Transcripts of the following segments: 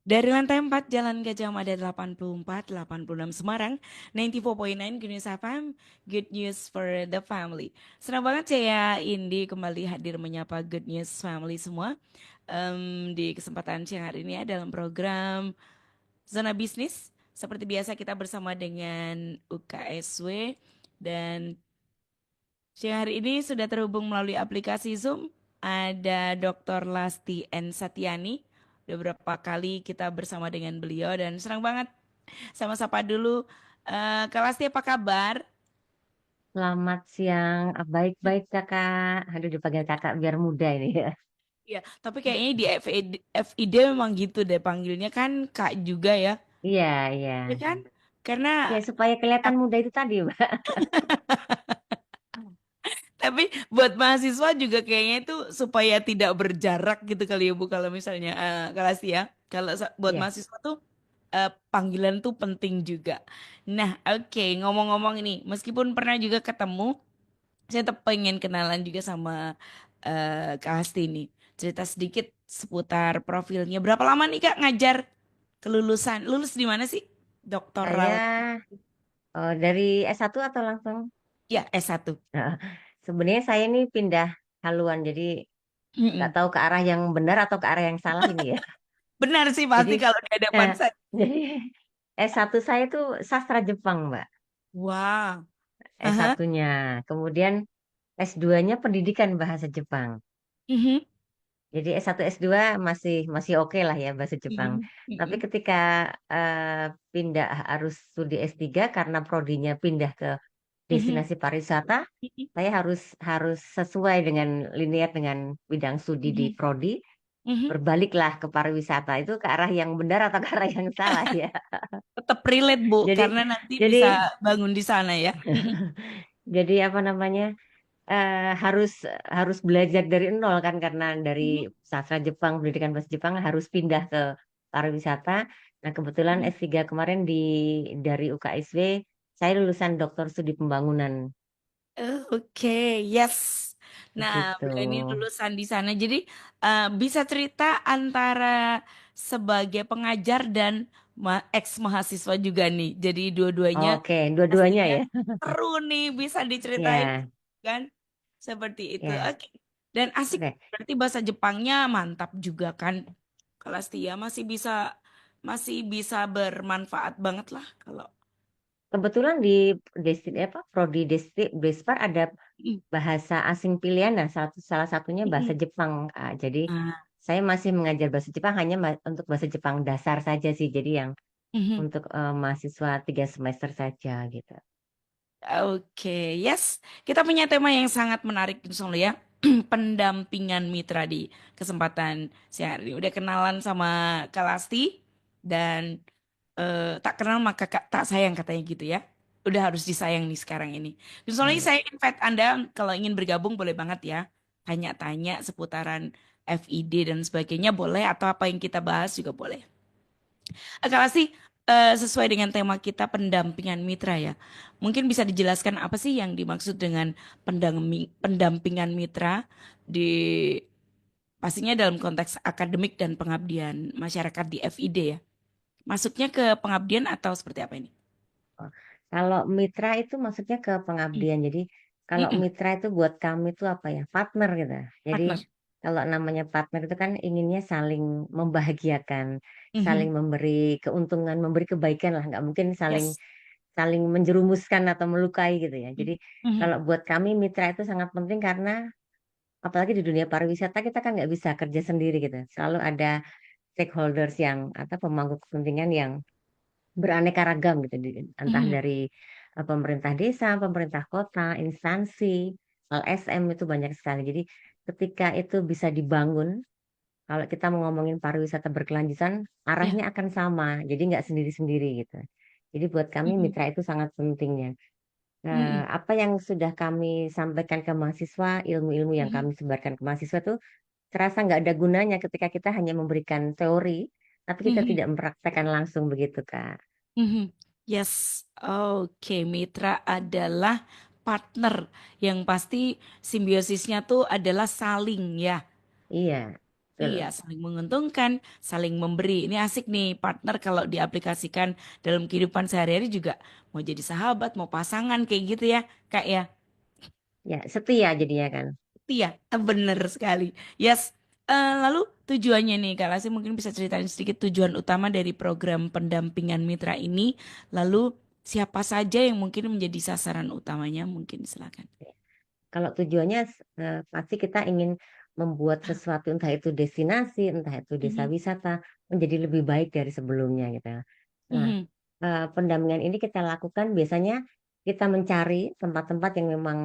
Dari lantai 4 Jalan Gajah Mada 84, 86 Semarang, 94.9 Good News FM, Good News for the Family. Senang banget saya Indi kembali hadir menyapa Good News Family semua. Di kesempatan siang hari ini ya dalam program Zona Bisnis. Seperti biasa kita bersama dengan UKSW dan siang hari ini sudah terhubung melalui aplikasi Zoom. Ada Dr. Lasti N. Satyani. Udah beberapa kali kita bersama dengan beliau dan senang banget sama sapa dulu. Kak Lasti apa kabar? Selamat siang. Baik-baik kakak. Aduh dipanggil kakak biar muda ini ya. Ya, tapi kayaknya di FID memang gitu deh panggilnya kan Kak juga ya. Iya, iya. Ya kan? Karena Ya supaya kelihatan muda itu tadi, Mbak. tapi buat mahasiswa juga kayaknya itu supaya tidak berjarak gitu kali ya Bu kalau misalnya kelas ya. Kalau buat Iya. mahasiswa tuh panggilan tuh penting juga. Nah, oke, ngomong-ngomong ini, meskipun pernah juga ketemu, saya tetap pengen kenalan juga sama Kak Asti nih. Cerita sedikit seputar profilnya. Berapa lama nih Kak ngajar kelulusan? Lulus di mana sih? Doktoral. Saya dari S1 atau langsung? Ya, S1. Nah, sebenarnya saya ini pindah haluan. Jadi nggak Mm-mm. tahu ke arah yang benar atau ke arah yang salah ini ya. Benar sih pasti Jadi, kalau di hadapan eh, saya. jadi S1 saya itu sastra Jepang, Mbak. Wah. Aha. S1-nya. Kemudian S2-nya pendidikan bahasa Jepang. Mhm. Jadi S1 S2 masih masih oke lah ya bahasa Jepang. Mhm. Tapi Mhm. ketika pindah harus studi S3 karena prodinya pindah ke Mhm. destinasi pariwisata, Mhm. saya harus harus sesuai dengan linear dengan bidang studi di Mhm. prodi, Mhm. berbaliklah ke pariwisata. Itu ke arah yang benar atau ke arah yang salah ya. Tetap relate Bu, Jadi karena nanti jadi bisa bangun di sana ya. Mhm. jadi apa namanya? Harus harus belajar dari nol kan karena dari Mhm. sastra Jepang, pendidikan bahasa Jepang harus pindah ke pariwisata. Nah, kebetulan Mhm. S3 kemarin dari UKSW saya lulusan Doktor Studi Pembangunan Oke, yes. Nah, begitu. beliau ini lulusan di sana. Jadi bisa cerita antara sebagai pengajar dan ex mahasiswa juga nih. Jadi dua-duanya Oke, dua-duanya pastinya ya. seru nih bisa diceritain Ya, kan? Seperti itu. ya. Oke. Dan asik. Oke. Berarti bahasa Jepangnya mantap juga kan? Kalau Setia masih bisa bermanfaat banget lah kalau. Kebetulan di apa prodi Despar ada Mm, bahasa asing pilihan. Nah, salah satunya mm, bahasa mm. Jepang. Jadi Ah, saya masih mengajar bahasa Jepang hanya untuk bahasa Jepang dasar saja sih. Jadi yang mhm. untuk mahasiswa 3 semester saja gitu. Oke, yes. Kita punya tema yang sangat menarik soalnya ya. Pendampingan mitra di kesempatan siang hari ini. Udah kenalan sama Kalasti dan tak kenal maka tak sayang katanya gitu ya. Udah harus disayang nih sekarang ini. Soalnya Iya. saya invite Anda kalau ingin bergabung boleh banget ya. Tanya-tanya seputaran FID dan sebagainya boleh atau apa yang kita bahas juga boleh. Kalau sih sesuai dengan tema kita pendampingan mitra ya. Mungkin bisa dijelaskan apa sih yang dimaksud dengan pendampingan mitra di pastinya dalam konteks akademik dan pengabdian masyarakat di FID ya. Masuknya ke pengabdian atau seperti apa ini? Oh, kalau mitra itu maksudnya ke Mm. pengabdian. Jadi kalau Mm-mm. mitra itu buat kami itu apa ya? Partner gitu. Jadi Partner. kalau namanya partner itu kan inginnya saling membahagiakan, saling Mhm. memberi keuntungan, memberi kebaikan lah. Nggak mungkin saling Yes. saling menjerumuskan atau melukai gitu ya. Jadi Mhm. kalau buat kami mitra itu sangat penting karena apalagi di dunia pariwisata kita kan nggak bisa kerja sendiri gitu. Selalu ada stakeholders yang atau pemangku kepentingan yang beraneka ragam gitu, entah Mhm. dari pemerintah desa, pemerintah kota, instansi, LSM itu banyak sekali. Jadi ketika itu bisa dibangun, kalau kita mau ngomongin pariwisata berkelanjutan, Ya. arahnya akan sama. Jadi nggak sendiri-sendiri gitu. Jadi buat kami Mhm. mitra itu sangat pentingnya. Mhm. Apa yang sudah kami sampaikan ke mahasiswa, ilmu-ilmu yang Mhm. kami sebarkan ke mahasiswa tuh terasa nggak ada gunanya ketika kita hanya memberikan teori, tapi kita Mhm. tidak mempraktekkan langsung begitu, Kak. Mhm. Yes, oke. Mitra adalah partner yang pasti simbiosisnya tuh adalah saling ya. Iya. Iya, Betul. saling menguntungkan, saling memberi. Ini asik nih, partner kalau diaplikasikan dalam kehidupan sehari-hari juga mau jadi sahabat, mau pasangan kayak gitu ya, Kak ya. Ya, setia jadinya kan. Iya, bener sekali. Yes. Lalu tujuannya nih, Kak Lasi mungkin bisa ceritain sedikit tujuan utama dari program pendampingan mitra ini. Lalu siapa saja yang mungkin menjadi sasaran utamanya? Mungkin silakan. Kalau tujuannya pasti kita ingin membuat sesuatu, entah itu destinasi, entah itu desa Mhm, wisata, menjadi lebih baik dari sebelumnya gitu. Nah, mhm, pendampingan ini kita lakukan biasanya kita mencari tempat-tempat yang memang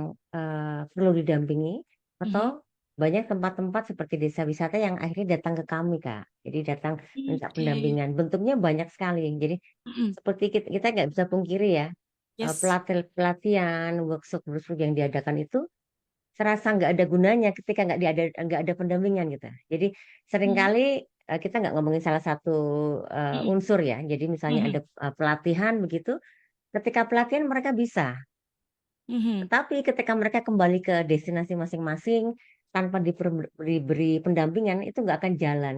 perlu didampingi, atau mhm. banyak tempat-tempat seperti desa wisata yang akhirnya datang ke kami, Kak. Jadi datang minta Oke. pendampingan. Bentuknya banyak sekali. Jadi Mhm. seperti kita nggak bisa pungkiri ya, Yes. pelatihan, workshop yang diadakan itu serasa nggak ada gunanya ketika nggak ada pendampingan gitu. Jadi Mhm, seringkali kita nggak ngomongin salah satu mhm, unsur ya. Jadi misalnya ada mhm, pelatihan begitu, ketika pelatihan mereka bisa, mhm. tetapi ketika mereka kembali ke destinasi masing-masing tanpa diberi pendampingan itu nggak akan jalan,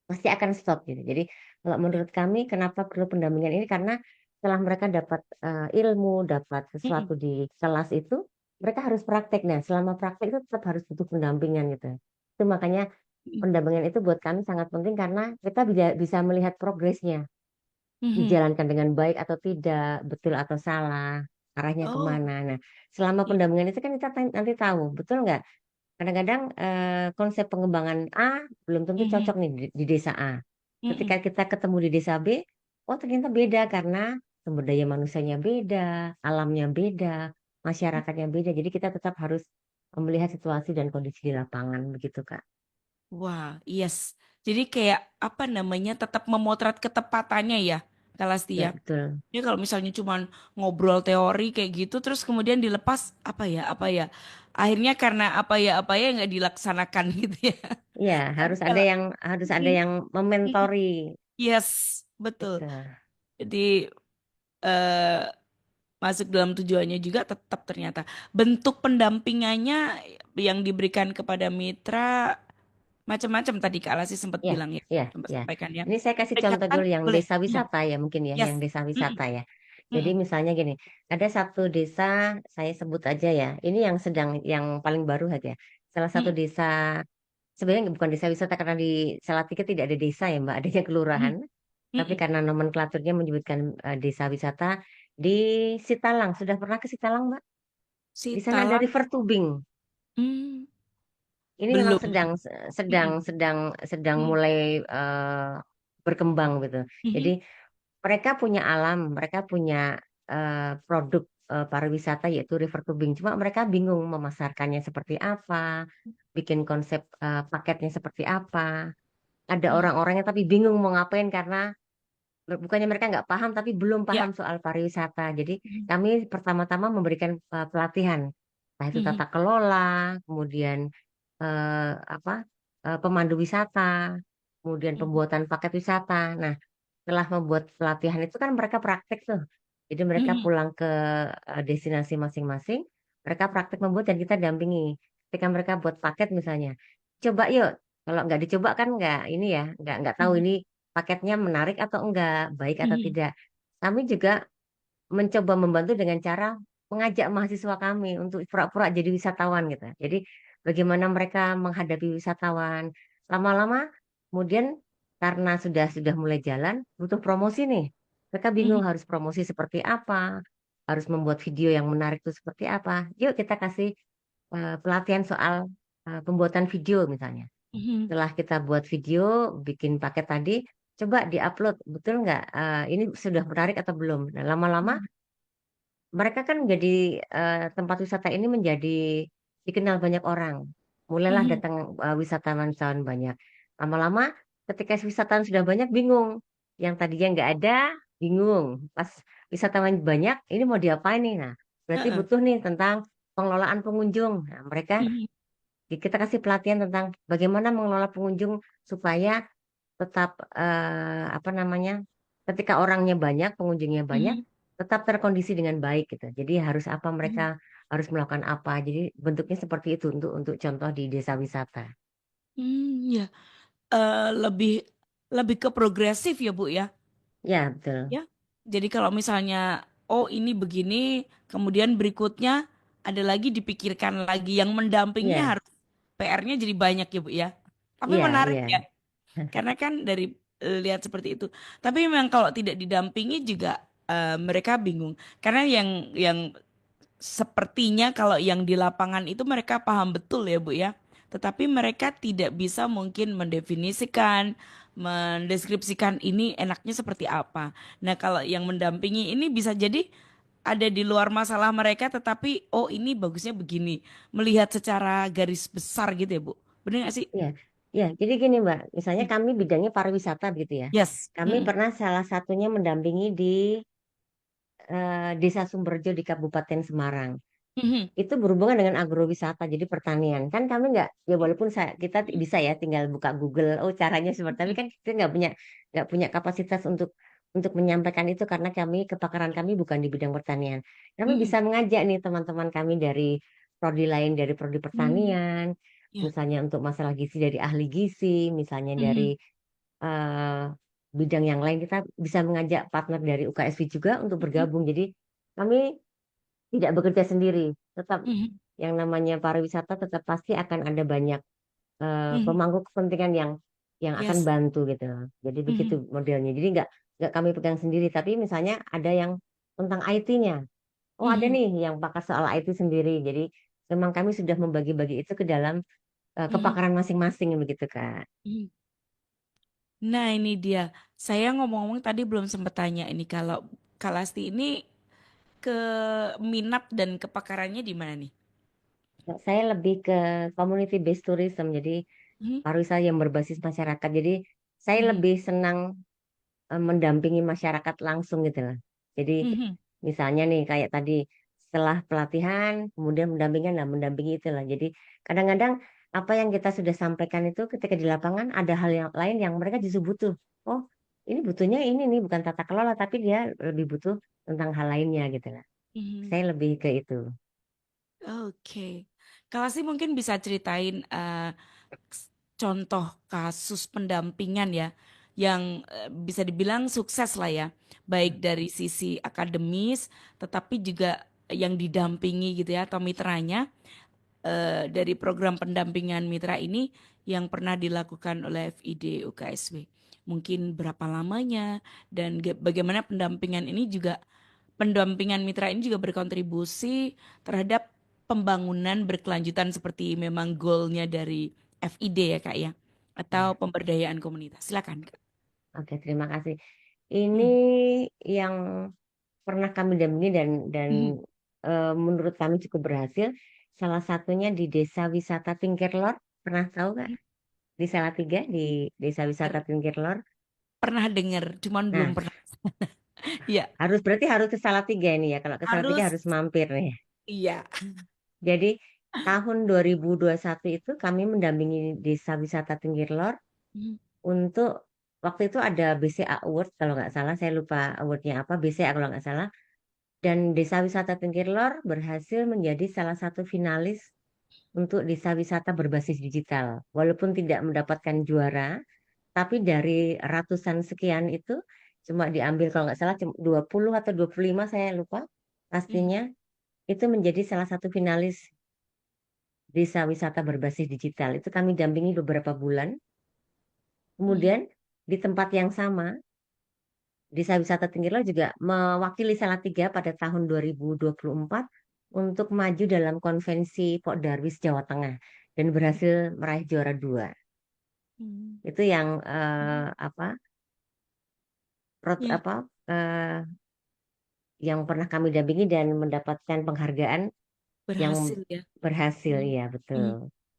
pasti akan stop gitu. Jadi kalau menurut kami kenapa perlu pendampingan ini karena setelah mereka dapat ilmu, dapat Mhm, sesuatu di kelas itu, mereka harus praktek. Nah, selama praktek itu tetap harus butuh pendampingan gitu. Itu makanya mhm, pendampingan itu buat kami sangat penting karena kita bisa melihat progresnya, mhm. dijalankan dengan baik atau tidak, betul atau salah, arahnya Oh, kemana. Nah, selama iya. pendampingan itu kan kita nanti tahu, betul nggak? Kadang-kadang konsep pengembangan A belum tentu Mhm, cocok nih di desa A. Ketika mhm. kita ketemu di desa B, oh ternyata beda karena sumber daya manusianya beda, alamnya beda, masyarakatnya beda. Jadi kita tetap harus melihat situasi dan kondisi di lapangan begitu, Kak. Wah, yes. Jadi kayak apa namanya tetap memotret ketepatannya ya, kalau Ya, setiap. betul. Jadi kalau misalnya cuman ngobrol teori kayak gitu, terus kemudian dilepas apa ya. Akhirnya karena apa ya nggak dilaksanakan gitu ya. Iya, Tapi kalau harus ada Mhm, yang mhm. mementori Yes, betul. gitu. Jadi eh, masuk dalam tujuannya juga tetap ternyata bentuk pendampingannya yang diberikan kepada mitra macam-macam tadi Kak Lasi sempat Ya, bilang ya, ya, sempat ya. sampaikan ya. Ini saya kasih contoh Pendekatan dulu yang boleh. desa Iya, wisata ya, mungkin ya, yes. yang desa Mm-mm, wisata ya. Jadi mm-mm, misalnya gini, ada satu desa, saya sebut aja ya, ini yang paling baru aja. Salah satu mm-mm, desa, sebenarnya bukan desa wisata karena di Salatiga tidak ada desa ya Mbak, adanya kelurahan. mm-mm, Tapi mm-mm. karena nomenklaturnya menyebutkan desa wisata di Sitalang. Sudah pernah ke Sitalang Mbak? Si Di sana ada Talang, river tubing. hmm, Ini memang belum. sedang sedang Mm-mm, sedang sedang mm-mm, mulai berkembang gitu. Jadi mm-mm, mereka punya alam, mereka punya produk pariwisata yaitu river tubing. Cuma mereka bingung memasarkannya seperti apa, bikin konsep paketnya seperti apa. Ada mm-mm. orang-orangnya tapi bingung mau ngapain karena bukannya mereka nggak paham tapi belum Ya. paham soal pariwisata. Jadi Mm-mm, kami pertama-tama memberikan pelatihan, entah itu mm-mm, tata kelola, kemudian apa pemandu wisata, kemudian mm-mm, pembuatan paket wisata. Nah, setelah membuat pelatihan itu kan mereka praktek tuh. Jadi mereka mm-mm, pulang ke destinasi masing-masing, mereka praktek membuat dan kita dampingi. Ketika mereka buat paket misalnya, coba yuk. Kalau nggak dicoba kan nggak ini ya, nggak tahu mm-mm, ini paketnya menarik atau enggak, baik atau mm-mm, tidak. Kami juga mencoba membantu dengan cara mengajak mahasiswa kami untuk pura-pura jadi wisatawan gitu. Jadi bagaimana mereka menghadapi wisatawan. Lama-lama kemudian karena sudah mulai jalan, butuh promosi nih. Mereka bingung mm-mm, harus promosi seperti apa, harus membuat video yang menarik itu seperti apa. Yuk kita kasih pelatihan soal pembuatan video misalnya. mm-mm, Setelah kita buat video, bikin paket tadi, coba diupload, betul nggak? Ini sudah menarik atau belum? Nah, lama-lama mereka kan jadi tempat wisata ini menjadi dikenal banyak orang. Mulailah mm-mm, datang wisatawan-wisatawan banyak. Lama-lama ketika wisatawan sudah banyak bingung. Yang tadinya nggak ada bingung. Pas wisatawan banyak, ini mau diapain nih? Nah, berarti uh-uh, butuh nih tentang pengelolaan pengunjung. Nah, mereka mm-mm, kita kasih pelatihan tentang bagaimana mengelola pengunjung supaya tetap apa namanya, ketika orangnya banyak, pengunjungnya banyak, mm-mm, tetap terkondisi dengan baik gitu. Jadi harus apa mereka mm-mm. harus melakukan apa. Jadi bentuknya seperti itu untuk contoh di desa wisata. Ya, lebih lebih ke progresif ya Bu ya. Ya, betul. Ya. Jadi kalau misalnya oh ini begini, kemudian berikutnya ada lagi dipikirkan lagi yang mendampingnya Iya, harus PR-nya jadi banyak ya Bu ya. Tapi iya, menarik iya. ya, karena kan dari lihat seperti itu. Tapi memang kalau tidak didampingi juga mereka bingung. Karena yang sepertinya kalau yang di lapangan itu mereka paham betul ya Bu ya. Tetapi mereka tidak bisa mungkin mendefinisikan, mendeskripsikan ini enaknya seperti apa. Nah, kalau yang mendampingi ini bisa jadi ada di luar masalah mereka tetapi oh ini bagusnya begini. Melihat secara garis besar gitu ya Bu. Benar nggak sih? Iya, iya. Jadi gini Mbak, misalnya Hmm. kami bidangnya pariwisata gitu ya. Yes. Kami Mm-mm. pernah salah satunya mendampingi di Desa Sumberjo di Kabupaten Semarang. Mhm. Itu berhubungan dengan agrowisata, jadi pertanian. Kan kami nggak, ya walaupun kita bisa ya tinggal buka Google, oh caranya seperti, tapi Mhm. kan kita nggak punya kapasitas untuk menyampaikan itu karena kepakaran kami bukan di bidang pertanian. Kami Mhm. bisa mengajak nih teman-teman kami dari prodi lain, dari prodi Mhm. pertanian, Ya. misalnya untuk masalah gizi dari ahli gizi, misalnya dari Mhm. eh, bidang yang lain kita bisa mengajak partner dari UKSW juga untuk Mhm. bergabung. Jadi kami tidak bekerja sendiri, tetap Mhm. yang namanya pariwisata tetap pasti akan ada banyak Mhm. pemangku kepentingan yang akan Yes. bantu gitu. Jadi begitu Mhm. modelnya. Jadi nggak kami pegang sendiri, tapi misalnya ada yang tentang IT-nya. Oh ada Mhm. nih yang pakar soal IT sendiri. Jadi memang kami sudah membagi-bagi itu ke dalam Mhm. kepakaran masing-masing begitu Kak. Mhm. Nah, ini dia. Saya ngomong-ngomong tadi belum sempat tanya ini kalau Kalasti ini ke minat dan kepakarannya di mana nih? Saya lebih ke community based tourism. Jadi Mhm. pariwisata yang berbasis masyarakat. Jadi saya Mhm. lebih senang mendampingi masyarakat langsung gitu lah. Jadi Mhm. misalnya nih kayak tadi setelah pelatihan kemudian mendampingi itu lah. Jadi kadang-kadang apa yang kita sudah sampaikan itu ketika di lapangan ada hal yang lain yang mereka justru butuh. Oh, ini butuhnya ini nih bukan tata kelola tapi dia lebih butuh tentang hal lainnya gitu lah. Mhm. Saya lebih ke itu. Oke. Kalasti mungkin bisa ceritain contoh kasus pendampingan ya yang bisa dibilang sukses lah ya, baik dari sisi akademis tetapi juga yang didampingi gitu ya atau mitranya dari program pendampingan mitra ini yang pernah dilakukan oleh FID UKSW. Mungkin berapa lamanya dan bagaimana pendampingan mitra ini juga berkontribusi terhadap pembangunan berkelanjutan seperti memang goalnya dari FID ya Kak ya, atau Ya. pemberdayaan komunitas. Silakan Kak. Oke, terima kasih. Ini Hmm. yang pernah kami dampingi dan Hmm. menurut kami cukup berhasil. Salah satunya di Desa Wisata Tingkirlor. Pernah tahu nggak? Hmm. Di Salatiga, di Desa Wisata Per- Tingkirlor. Pernah dengar, cuman belum Nah, pernah. Iya, berarti harus ke Salatiga ini ya. Kalau ke Salatiga harus. harus mampir nih. Iya. Jadi tahun 2021 itu kami mendampingi Desa Wisata Tingkirlor Hmm. untuk waktu itu ada BCA Award kalau nggak salah. Saya lupa awardnya apa. BCA kalau nggak salah. Dan Desa Wisata Tengkirlor berhasil menjadi salah satu finalis untuk desa wisata berbasis digital. Walaupun tidak mendapatkan juara, tapi dari ratusan sekian itu cuma diambil kalau nggak salah cuma 20 atau 25 saya lupa Hmm. pastinya itu menjadi salah satu finalis desa wisata berbasis digital. Itu kami dampingi beberapa bulan. Hmm. Kemudian di tempat yang sama, Desa Wisata Tengkirlo juga mewakili Salatiga pada tahun 2024 untuk maju dalam konvensi Pok Darwis Jawa Tengah dan berhasil meraih juara dua. Hmm. Itu yang apa, Ya, apa yang pernah kami dampingi dan mendapatkan penghargaan yang berhasil ya. berhasil, Hmm. ya Hmm. betul.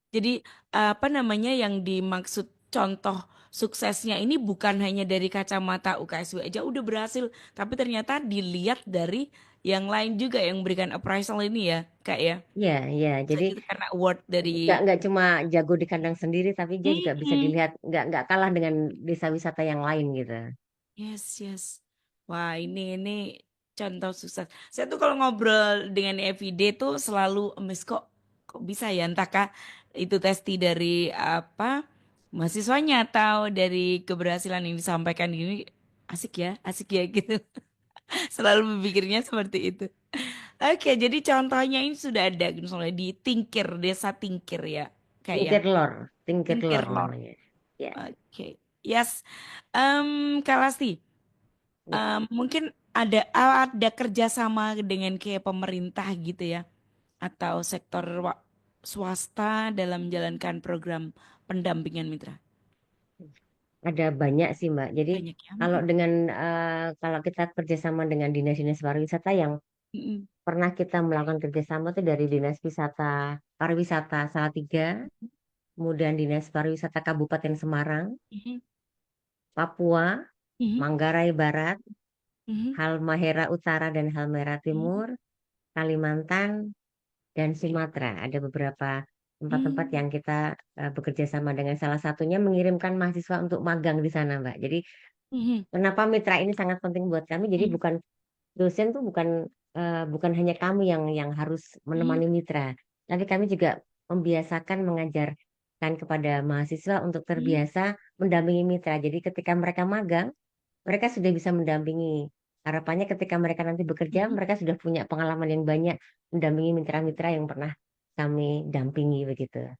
Jadi apa namanya yang dimaksud contoh suksesnya ini bukan hanya dari kacamata UKSW aja udah berhasil, tapi ternyata dilihat dari yang lain juga yang memberikan appraisal ini ya, Kak ya. Ya, ya. Bisa Jadi gitu karena award dari nggak cuma jago di kandang sendiri, tapi dia juga bisa Mm-mm. dilihat nggak kalah dengan desa wisata yang lain gitu. Yes, yes. Wah, ini contoh sukses. Saya tuh kalau ngobrol dengan FID tuh selalu emes kok kok bisa ya? Entahkah itu testi dari apa mahasiswanya atau dari keberhasilan yang disampaikan ini asik ya gitu. Selalu berpikirnya seperti itu. Oke, jadi contohnya ini sudah ada misalnya di Tingkir, Desa Tingkir ya, kayak Tingkir Tingkir lor Lor. namanya. Ya, Oke, yes. Kak Lasti, ya. mungkin ada kerjasama dengan kayak pemerintah gitu ya, atau sektor swasta dalam menjalankan program pendampingan mitra. Ada banyak sih Mbak. Jadi Banyak ya. kalau dengan kalau kita kerjasama dengan dinas-dinas pariwisata yang Mm-mm. pernah kita melakukan kerjasama itu dari Dinas Wisata Pariwisata Salatiga, kemudian Dinas Pariwisata Kabupaten Semarang, Mhm. Papua, Mhm. Manggarai Barat, Mhm. Halmahera Utara dan Halmahera Mhm. Timur, Kalimantan, dan Sumatera. Ada beberapa tempat-tempat Mhm. yang kita bekerja sama dengan salah satunya mengirimkan mahasiswa untuk magang di sana, Mbak. Jadi Mhm. kenapa mitra ini sangat penting buat kami? Jadi Mhm. bukan dosen tuh bukan hanya kami yang harus Mhm. menemani mitra, tapi kami juga membiasakan mengajarkan kepada mahasiswa untuk Mhm. terbiasa mendampingi mitra. Jadi ketika mereka magang, mereka sudah bisa mendampingi. Harapannya ketika mereka nanti bekerja, Mhm. mereka sudah punya pengalaman yang banyak mendampingi mitra-mitra yang pernah kami dampingi begitu.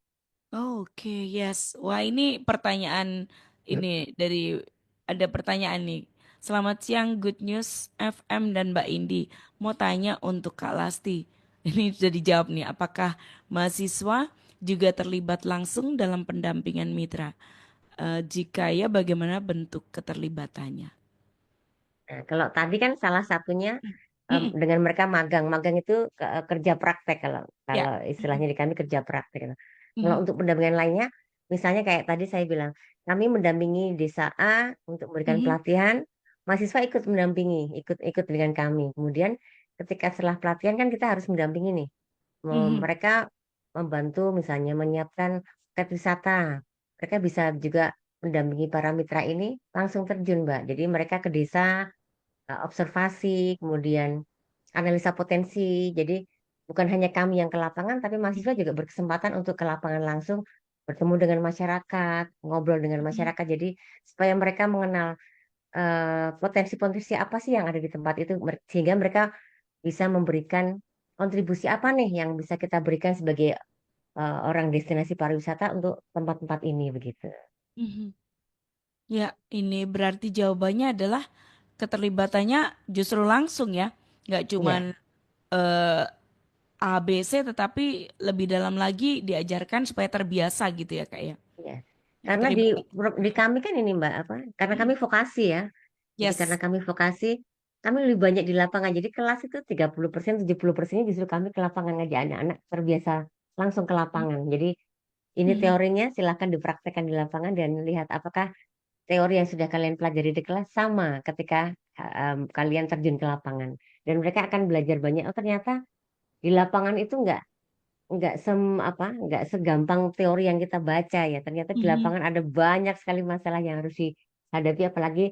Oke, yes. Wah, ini pertanyaan ini dari ada pertanyaan nih. Selamat siang, Good News FM dan Mbak Indi. Mau tanya untuk Kak Lasti. Ini sudah dijawab nih. Apakah mahasiswa juga terlibat langsung dalam pendampingan mitra? Jika ya, bagaimana bentuk keterlibatannya? Nah, kalau tadi kan salah satunya Mm-mm. dengan mereka magang. Magang itu kerja praktek kalau Ya. kalau istilahnya di kami kerja praktek. Gitu. Kalau Mhm. untuk pendampingan lainnya, misalnya kayak tadi saya bilang, kami mendampingi desa A untuk memberikan Mhm. pelatihan, mahasiswa ikut mendampingi, ikut dengan kami. Kemudian ketika setelah pelatihan kan kita harus mendampingi nih. Mhm. Mereka membantu misalnya menyiapkan paket wisata. Mereka bisa juga mendampingi para mitra ini langsung terjun, Mbak. Jadi mereka ke desa observasi, kemudian analisa potensi. Jadi bukan hanya kami yang ke lapangan, tapi mahasiswa juga berkesempatan untuk ke lapangan langsung bertemu dengan masyarakat, ngobrol dengan Mhm. masyarakat. Jadi supaya mereka mengenal potensi-potensi apa sih yang ada di tempat itu, sehingga mereka bisa memberikan kontribusi apa nih yang bisa kita berikan sebagai orang destinasi pariwisata untuk tempat-tempat ini begitu. Mhm. Ya, ini berarti jawabannya adalah keterlibatannya justru langsung ya, nggak cuman Iya, eh, A, B, C, tetapi lebih dalam lagi diajarkan supaya terbiasa gitu ya kak ya. iya. Ya, Karena di keterlibatan. di kami kan ini Mbak apa? Karena kami Mm. vokasi ya. Jadi karena Yes. kami vokasi, kami lebih banyak di lapangan. Jadi kelas itu 30%, 70% justru kami ke lapangan ngajak anak-anak terbiasa langsung ke lapangan. Jadi ini Mhm. teorinya silahkan dipraktekkan di lapangan dan lihat apakah teori yang sudah kalian pelajari di kelas sama ketika kalian terjun ke lapangan. Dan mereka akan belajar banyak. Oh ternyata di lapangan itu nggak segampang teori yang kita baca ya. Ternyata di Mhm. lapangan ada banyak sekali masalah yang harus dihadapi, apalagi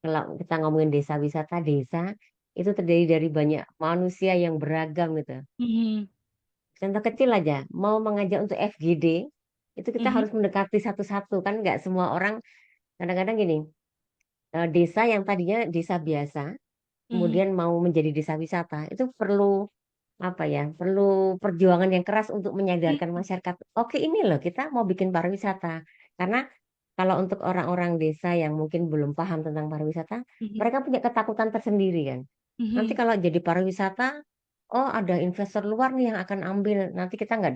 kalau kita ngomongin desa wisata, desa itu terdiri dari banyak manusia yang beragam gitu. Mhm. Contoh kecil aja, mau mengajak untuk FGD, itu kita Mhm. harus mendekati satu-satu kan nggak semua orang. Kadang-kadang gini, desa yang tadinya desa biasa, Mhm. kemudian mau menjadi desa wisata, itu perlu apa ya, perlu perjuangan yang keras untuk menyadarkan Mhm. masyarakat. Oke, ini loh kita mau bikin pariwisata. Karena kalau untuk orang-orang desa yang mungkin belum paham tentang pariwisata, Mhm. mereka punya ketakutan tersendiri kan. Nanti Mhm. kalau jadi pariwisata, oh ada investor luar nih yang akan ambil, nanti kita Ya. nggak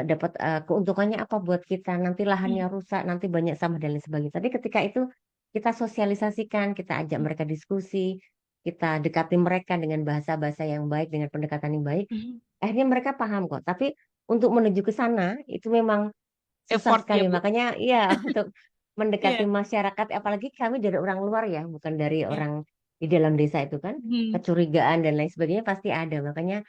dapat keuntungannya apa buat kita. Nanti lahannya Mhm. rusak, nanti banyak sampah dan lain sebagainya. Tapi ketika itu kita sosialisasikan, kita ajak mereka diskusi, kita dekati mereka dengan bahasa-bahasa yang baik, dengan pendekatan yang baik, Mhm. akhirnya mereka paham kok. Tapi untuk menuju ke sana itu memang susah Effort ya sekali. Bu. Makanya iya untuk mendekati Iya. masyarakat, apalagi kami dari orang luar ya, bukan dari Ya. orang di dalam desa itu kan, Mhm. kecurigaan dan lain sebagainya pasti ada. Makanya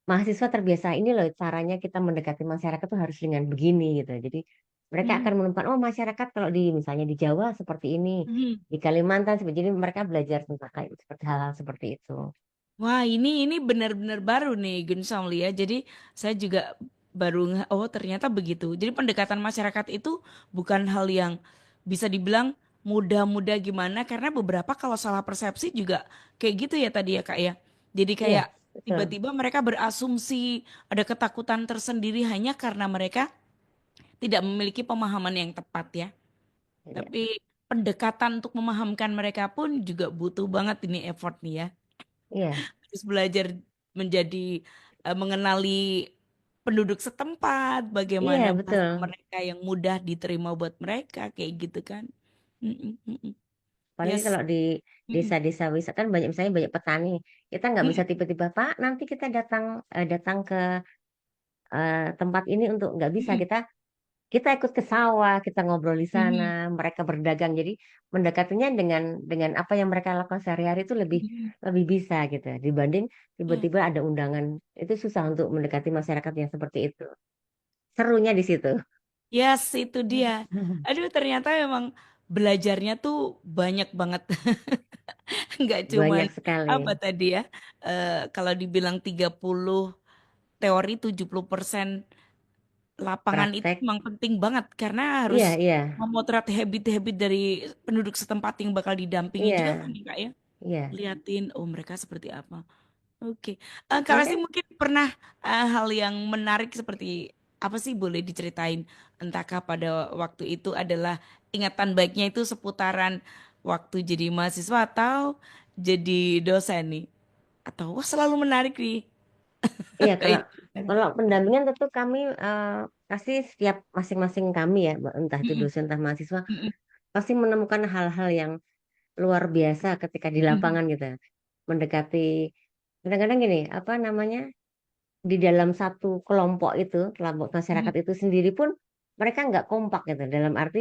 mahasiswa terbiasa ini loh caranya kita mendekati masyarakat tuh harus dengan begini gitu. Jadi mereka Mhm. akan menemukan oh masyarakat kalau di misalnya di Jawa seperti ini, Mhm. di Kalimantan seperti ini mereka belajar tentang kayak seperti hal-hal seperti itu. Wah, ini benar-benar baru nih Gunsong Lia. Jadi saya juga baru oh ternyata begitu. Jadi pendekatan masyarakat itu bukan hal yang bisa dibilang mudah-mudah gimana karena beberapa kalau salah persepsi juga kayak gitu ya tadi ya Kak ya. Jadi Iya, kayak betul. tiba-tiba mereka berasumsi ada ketakutan tersendiri hanya karena mereka tidak memiliki pemahaman yang tepat ya. Iya, Tapi pendekatan untuk memahamkan mereka pun juga butuh banget ini effort nih ya. iya, Terus belajar menjadi mengenali penduduk setempat, iya, bagaimana bahasa betul. mereka yang mudah diterima buat mereka kayak gitu kan. Mm-mm, mm-mm. Apalagi Yes. kalau di Mm-mm, desa-desa wisata kan banyak, misalnya banyak petani. Kita nggak bisa mm-mm, tiba-tiba, Pak, nanti kita datang ke tempat ini untuk, nggak bisa. mm-mm, Kita ikut ke sawah, kita ngobrol di sana, mm-mm, mereka berdagang. Jadi mendekatinya dengan apa yang mereka lakukan sehari-hari itu lebih mm-mm. lebih bisa gitu dibanding Ya. tiba-tiba ada undangan. Itu susah untuk mendekati masyarakat yang seperti itu. Serunya di situ. Yes, itu dia. Aduh, ternyata memang belajarnya tuh banyak banget. Nggak cuman Banyak sekali. apa tadi ya. Kalau dibilang 30 teori 70% lapangan itu Praktek. memang penting banget karena harus Iya, iya, memotret habit-habit dari penduduk setempat yang bakal didampingi juga iya, kan ya Kak ya. iya. Liatin oh mereka seperti apa. Oke. Kalau sih Mungkin mungkin pernah hal yang menarik seperti apa sih boleh diceritain entahkah pada waktu itu adalah ingatan baiknya itu seputaran waktu jadi mahasiswa atau jadi dosen nih atau wah selalu menarik nih iya, kalau kayak gitu kan. kalau pendampingan tentu kami pasti setiap masing-masing kami ya, entah itu Mm-mm, dosen entah mahasiswa, mm-mm, pasti menemukan hal-hal yang luar biasa ketika di mm-mm, lapangan gitu. Mendekati, kadang-kadang gini, apa namanya, di dalam satu kelompok itu, kelompok masyarakat mm-mm, itu sendiri pun mereka nggak kompak gitu. Dalam arti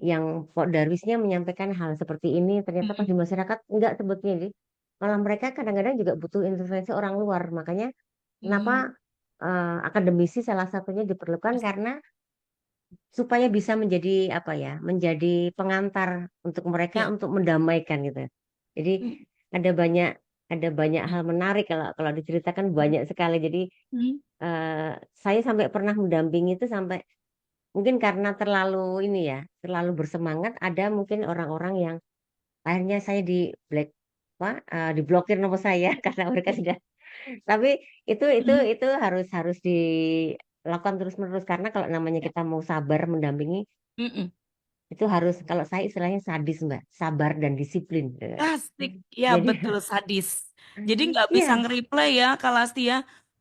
yang Pak Darwisnya menyampaikan hal seperti ini, ternyata pas mm-mm, di masyarakat nggak sebetulnya. Jadi malah mereka kadang-kadang juga butuh intervensi orang luar. Makanya kenapa mm. akademisi salah satunya diperlukan, karena supaya bisa menjadi apa ya, menjadi pengantar untuk mereka Ya. untuk mendamaikan gitu. Jadi Mm, ada banyak ada banyak mm, hal menarik, kalau kalau diceritakan mm, banyak sekali. Jadi mm. eh, saya sampai pernah mendampingi itu, sampai mungkin karena terlalu ini ya, terlalu bersemangat, ada mungkin orang-orang yang akhirnya saya di black, apa, diblokir nomor saya karena mereka sudah. Tapi Mm, itu harus harus dilakukan terus-menerus, karena kalau namanya ya. kita mau sabar mendampingi, Mm-mm. itu harus, kalau saya istilahnya sadis Mbak, sabar dan disiplin. Asik, ya Jadi betul sadis. Jadi nggak bisa iya, nge-reply ya kalau Astia,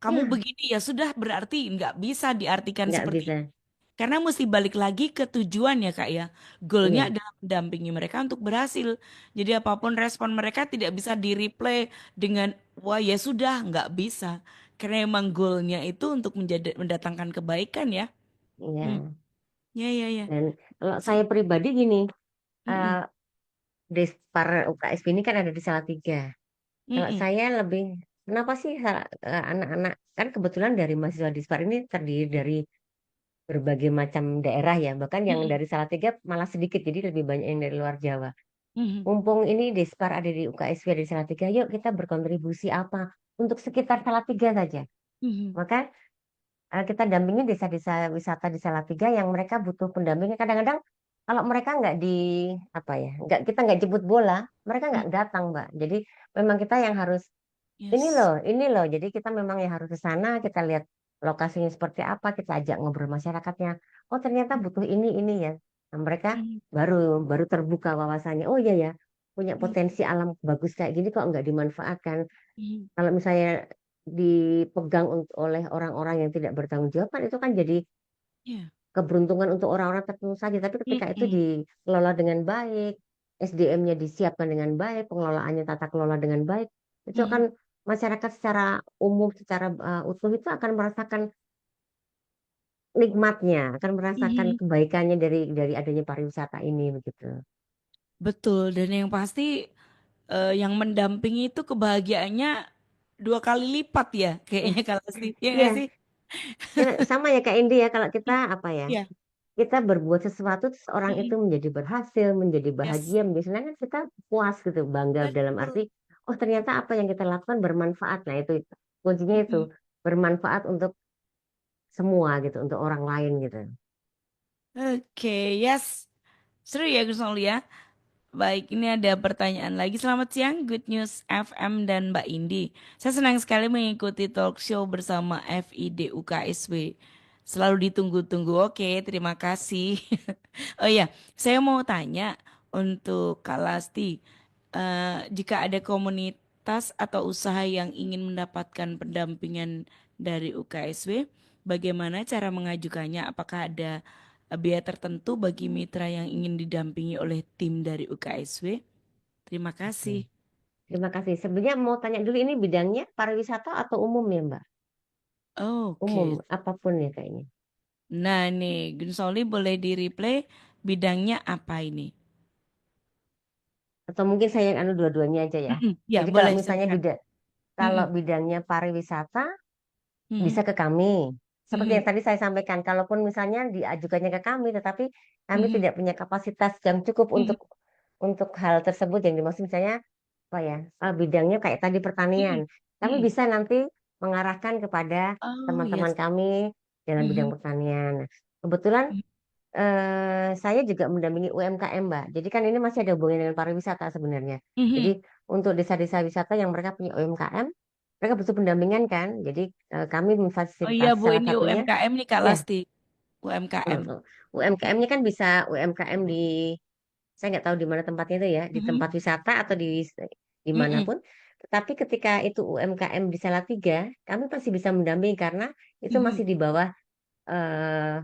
kamu iya, begini ya sudah berarti nggak bisa diartikan nggak seperti bisa. itu. Karena mesti balik lagi ke tujuan ya Kak ya. Goalnya Iya, adalah mendampingi mereka untuk berhasil. Jadi apapun respon mereka tidak bisa di-reply dengan wah ya sudah nggak bisa. Karena emang goalnya itu untuk mendatangkan kebaikan ya. Hmm. iya. Ya ya ya. Dan kalau Si- saya pribadi gini, Mm-mm. eh Despar UKSP ini kan ada di Salatiga. Kalau Mm-mm. saya lebih, kenapa sih anak-anak, kan kebetulan dari mahasiswa Dispar ini terdiri dari berbagai macam daerah ya, bahkan yang Mm-mm. dari Salatiga malah sedikit, jadi lebih banyak yang dari luar Jawa. Mm-mm. Mumpung ini Dispar ada di UKSP di Salatiga, yuk kita berkontribusi apa untuk sekitar Salatiga saja. Mm-mm. Maka kita dampingi desa-desa wisata di Salatiga yang mereka butuh pendampingan. Kadang-kadang kalau mereka nggak di, apa ya, nggak, kita nggak jemput bola, mereka nggak Mm. datang, Mbak. Jadi memang kita yang harus, Yes. ini loh. Jadi kita memang yang harus ke sana, kita lihat lokasinya seperti apa, kita ajak ngobrol masyarakatnya. Oh ternyata butuh ini ya. Nah, mereka Mm. baru baru terbuka wawasannya. Oh iya ya, punya Mm. potensi alam bagus kayak gini kok nggak dimanfaatkan. Mm. Kalau misalnya dipegang oleh orang-orang yang tidak bertanggung jawab, kan itu kan jadi Ya. keberuntungan untuk orang-orang tertentu saja. Tapi ketika itu Mm-mm. dikelola dengan baik, SDM-nya disiapkan dengan baik, pengelolaannya tata kelola dengan baik, itu akan, Mm. masyarakat secara umum, secara utuh itu akan merasakan nikmatnya, akan merasakan Mm. kebaikannya dari adanya pariwisata ini begitu. Betul, dan yang pasti yang mendampingi itu kebahagiaannya dua kali lipat ya, Eh, kayaknya kalau sih, ya nggak iya, sih? ya, sama ya Kak Indi ya, kalau kita apa ya, Ya, kita berbuat sesuatu terus orang itu mm-mm. menjadi berhasil, menjadi Yes, bahagia, menjadi senang, kan kita puas gitu, bangga dalam arti, betul. oh ternyata apa yang kita lakukan bermanfaat. Nah itu kuncinya, itu Mm-mm. bermanfaat untuk semua gitu untuk orang lain gitu. Oke, yes. Seru ya Gus Noli ya. Baik, ini ada pertanyaan lagi. Selamat siang, Good News FM dan Mbak Indi. Saya senang sekali mengikuti talk show bersama FID UKSW. Selalu ditunggu-tunggu. Oke, terima kasih. Oh iya, saya mau tanya untuk Kak Lasti. Jika ada komunitas atau usaha yang ingin mendapatkan pendampingan dari UKSW, bagaimana cara mengajukannya? Apakah ada biaya tertentu bagi mitra yang ingin didampingi oleh tim dari UKSW? Terima Oke. kasih. Terima kasih. Sebenarnya mau tanya dulu ini bidangnya pariwisata atau umum ya Mbak? Umum, Oke. apapun ya kayaknya. Nah nih, Gun Soli boleh di-replay bidangnya apa ini? Atau mungkin saya yang anu dua-duanya aja ya. Mm-mm. Ya, Jadi kalau boleh misalnya silakan. kalau Mm-mm. bidangnya pariwisata Mhm. bisa ke kami. Seperti Mhm. yang tadi saya sampaikan, kalaupun misalnya diajukannya ke kami, tetapi kami Mhm. tidak punya kapasitas yang cukup Mhm. untuk hal tersebut yang dimaksud misalnya apa ya bidangnya kayak tadi pertanian, Mhm. kami Mhm. bisa nanti mengarahkan kepada Oh, teman-teman yes. kami dalam bidang Mhm. pertanian. Kebetulan Mhm. saya juga mendampingi UMKM, Mbak. Jadi kan ini masih ada hubungan dengan pariwisata sebenarnya. Jadi Mhm. untuk desa-desa wisata yang mereka punya UMKM, mereka butuh pendampingan kan. Jadi kami Oh iya memfasilitasi Bu, salah ini satunya, UMKM nih Kak ya Lasti. UMKM. UMKM-nya kan bisa UMKM di, saya nggak tahu di mana tempatnya itu ya, di Mhm. tempat wisata atau di Mhm. dimanapun. Tetapi ketika itu UMKM di Salatiga, kami pasti bisa mendampingi karena itu Mhm. masih di bawah eh,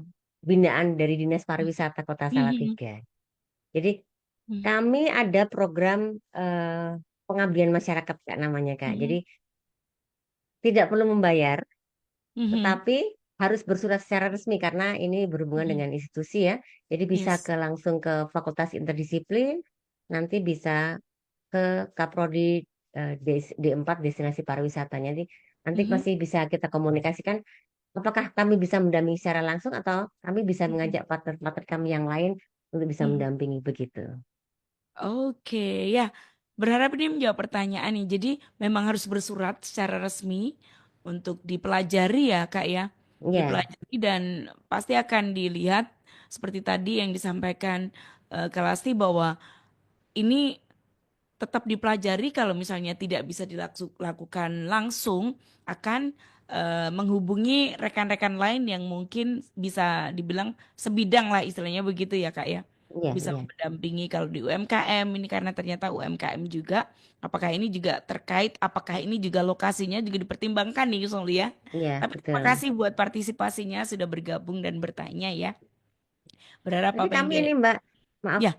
binaan dari Dinas Pariwisata Kota Mhm. Salatiga. Jadi Mhm. kami ada program pengabdian masyarakat Kak, namanya Kak. Jadi Mhm. tidak perlu membayar, Mhm. tetapi harus bersurat secara resmi karena ini berhubungan Mhm. dengan institusi ya. Jadi bisa Yes. ke langsung ke Fakultas Interdisiplin, nanti bisa ke Kaprodi D4 Destinasi Pariwisatanya. Jadi nanti Mhm. masih bisa kita komunikasikan apakah kami bisa mendampingi secara langsung atau kami bisa Mhm. mengajak partner-partner kami yang lain untuk bisa Mhm. mendampingi begitu. Oke, ya. Berharap ini menjawab pertanyaan nih. Jadi memang harus bersurat secara resmi untuk dipelajari ya, Kak ya. Iya, Dipelajari dan pasti akan dilihat seperti tadi yang disampaikan Kak Lasti bahwa ini tetap dipelajari kalau misalnya tidak bisa dilakukan langsung akan menghubungi rekan-rekan lain yang mungkin bisa dibilang sebidang lah istilahnya begitu ya Kak ya. iya, Bisa iya, mendampingi kalau di UMKM ini karena ternyata UMKM juga apakah ini juga terkait apakah ini juga lokasinya juga dipertimbangkan nih Songli ya. iya, Tapi terima betul. kasih buat partisipasinya sudah bergabung dan bertanya ya. Berharap Tapi apa yang kami dia ini Mbak, maaf ya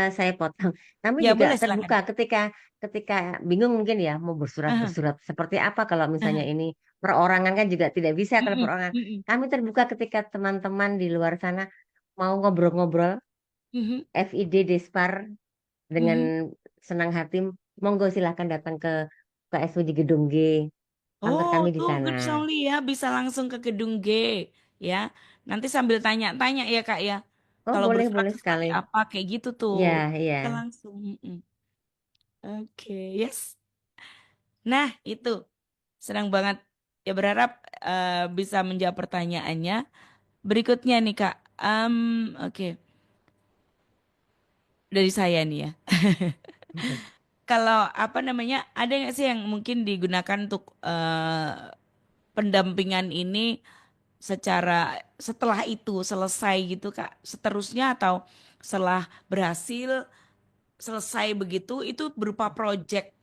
saya potong. Kami ya juga boleh silakan. terbuka ketika ketika bingung mungkin ya mau Aha, bersurat-bersurat seperti apa kalau misalnya aha. ini perorangan kan juga tidak bisa kalau Mm-mm, perorangan. mm-mm, Kami terbuka ketika teman-teman di luar sana mau ngobrol-ngobrol mhm. FID Despar dengan Mhm. senang hati, monggo silahkan datang ke SW di Gedung G. Kantor Oh, kami di tuh sana. Good Songli ya bisa langsung ke gedung G ya. Nanti sambil tanya-tanya ya Kak ya. Oh, Kalau boleh, bersurat boleh seperti sekali. apa kayak gitu tuh. Ya, Kita iya. langsung. Mm-mm. Oke, yes. Nah, itu senang banget. Ya berharap bisa menjawab pertanyaannya. Berikutnya nih Kak. Oke, dari saya nih ya. Kalau apa namanya, ada nggak sih yang mungkin digunakan untuk pendampingan ini secara setelah itu selesai gitu Kak, seterusnya atau setelah berhasil selesai begitu itu berupa project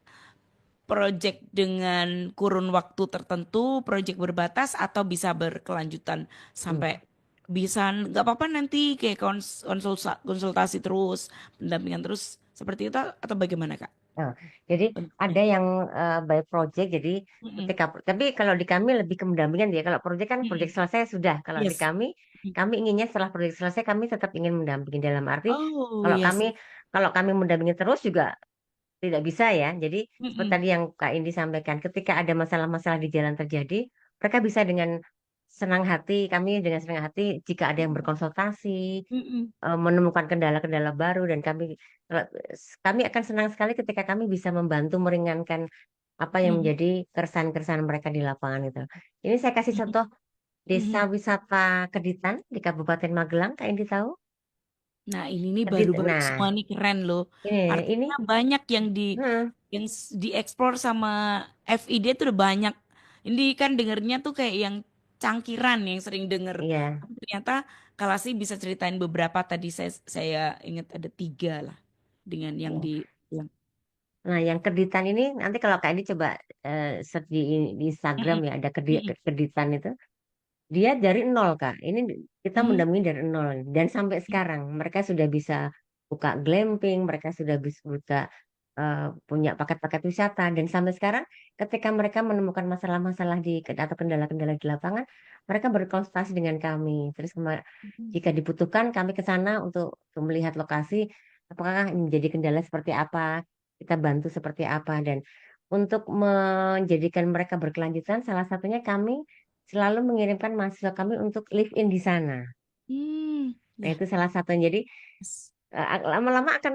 dengan kurun waktu tertentu, project berbatas atau bisa berkelanjutan Hmm. sampai bisa nggak apa-apa nanti kayak konsultasi terus, pendampingan terus seperti itu atau bagaimana Kak? Oh, jadi Bentuknya. ada yang by project. Jadi Mm-mm. ketika tapi kalau di kami lebih ke mendampingan ya. Kalau project kan project Mm-mm. selesai sudah. Kalau di Yes. kami Mm. kami inginnya setelah project selesai kami tetap ingin mendampingi dalam arti Oh kalau yes. kami kalau kami mendampingi terus juga tidak bisa ya. Jadi seperti Mm-mm. tadi yang Kak Indi sampaikan, ketika ada masalah-masalah di jalan terjadi, mereka bisa dengan senang hati, kami dengan senang hati jika ada yang berkonsultasi, Mm-mm. menemukan kendala-kendala baru dan kami akan senang sekali ketika kami bisa membantu meringankan apa yang Mm-mm. menjadi keresahan-keresahan mereka di lapangan itu. Ini saya kasih Mm-mm. contoh Desa Mhm. Wisata Keditan di Kabupaten Magelang, Kak Indi tahu? Nah, ini nih Kedit, baru-baru semua nah nih keren loh. ini, Artinya banyak yang hmm, dieksplor sama FID tuh udah banyak. Ini kan dengernya tuh kayak yang cangkiran yang sering denger. iya. Tapi ternyata kalau sih bisa ceritain beberapa tadi saya ingat ada 3 lah dengan yang Iya. di bilang. Nah, yang Keditan ini nanti kalau Kak Indi coba search di Instagram Mm-mm. ya ada Mm-mm. Keditan itu. Dia dari nol, Kak. Ini kita Mm-mm. mendampingi dari nol. Dan sampai sekarang mereka sudah bisa buka glamping, mereka sudah bisa buka punya paket-paket wisata. Dan sampai sekarang ketika mereka menemukan masalah-masalah atau kendala-kendala di lapangan, mereka berkonsultasi dengan kami. Terus Mm-mm. jika dibutuhkan kami ke sana untuk melihat lokasi, apakah ini menjadi kendala seperti apa, kita bantu seperti apa. Dan untuk menjadikan mereka berkelanjutan, salah satunya kami selalu mengirimkan mahasiswa kami untuk live in di sana. Hmm, Nah, ya. itu salah satunya. Jadi Yes. lama-lama akan